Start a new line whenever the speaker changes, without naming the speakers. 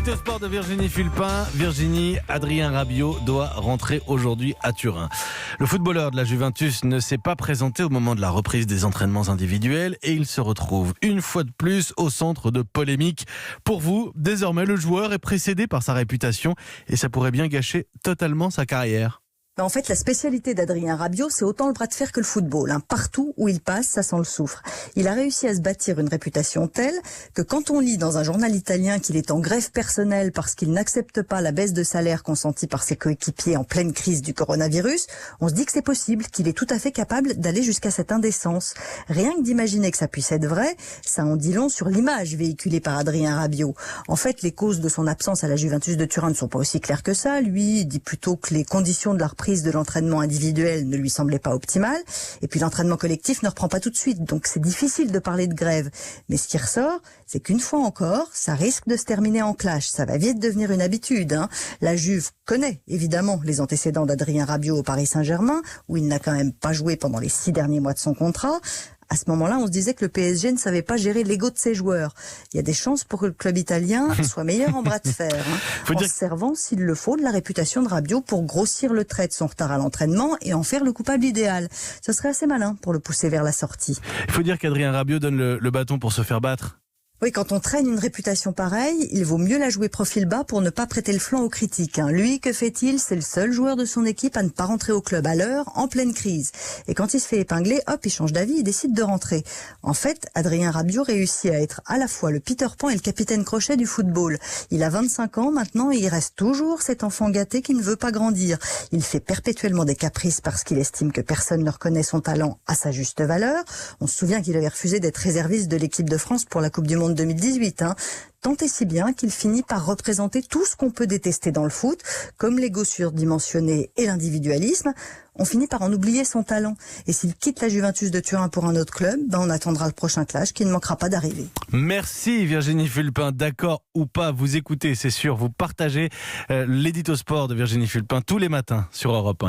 L'édito sport de Virginie Fulpin. Virginie, Adrien Rabiot doit rentrer aujourd'hui à Turin. Le footballeur de la Juventus ne s'est pas présenté au moment de la reprise des entraînements individuels et il se retrouve une fois de plus au centre de polémiques. Pour vous, désormais, le joueur est précédé par sa réputation et ça pourrait bien gâcher totalement sa carrière.
En fait, la spécialité d'Adrien Rabiot, c'est autant le bras de fer que le football. Partout où il passe, ça sent le soufre. Il a réussi à se bâtir une réputation telle que quand on lit dans un journal italien qu'il est en grève personnelle parce qu'il n'accepte pas la baisse de salaire consentie par ses coéquipiers en pleine crise du coronavirus, on se dit que c'est possible, qu'il est tout à fait capable d'aller jusqu'à cette indécence. Rien que d'imaginer que ça puisse être vrai, ça en dit long sur l'image véhiculée par Adrien Rabiot. En fait, les causes de son absence à la Juventus de Turin ne sont pas aussi claires que ça. Lui, il dit plutôt que les conditions de la reprise de l'entraînement individuel ne lui semblait pas optimale. Et puis l'entraînement collectif ne reprend pas tout de suite. Donc c'est difficile de parler de grève. Mais ce qui ressort, c'est qu'une fois encore, ça risque de se terminer en clash. Ça va vite devenir une habitude. La Juve connaît évidemment les antécédents d'Adrien Rabiot au Paris Saint-Germain, où il n'a quand même pas joué pendant les 6 derniers mois de son contrat. À ce moment-là, on se disait que le PSG ne savait pas gérer l'ego de ses joueurs. Il y a des chances pour que le club italien soit meilleur en bras de fer, en se servant, s'il le faut, de la réputation de Rabiot pour grossir le trait de son retard à l'entraînement et en faire le coupable idéal. Ce serait assez malin pour le pousser vers la sortie.
Il faut dire qu'Adrien Rabiot donne le bâton pour se faire battre.
Oui, quand on traîne une réputation pareille, il vaut mieux la jouer profil bas pour ne pas prêter le flanc aux critiques. Lui, que fait-il? C'est le seul joueur de son équipe à ne pas rentrer au club à l'heure, en pleine crise. Et quand il se fait épingler, hop, il change d'avis, il décide de rentrer. En fait, Adrien Rabiot réussit à être à la fois le Peter Pan et le capitaine Crochet du football. Il a 25 ans maintenant et il reste toujours cet enfant gâté qui ne veut pas grandir. Il fait perpétuellement des caprices parce qu'il estime que personne ne reconnaît son talent à sa juste valeur. On se souvient qu'il avait refusé d'être réserviste de l'équipe de France pour la Coupe du Monde 2018, tant et si bien qu'il finit par représenter tout ce qu'on peut détester dans le foot, comme l'ego surdimensionné et l'individualisme. On finit par en oublier son talent. Et s'il quitte la Juventus de Turin pour un autre club, on attendra le prochain clash qui ne manquera pas d'arriver.
Merci Virginie Fulpin. D'accord ou pas, vous écoutez, c'est sûr, vous partagez l'édito sport de Virginie Fulpin tous les matins sur Europe 1.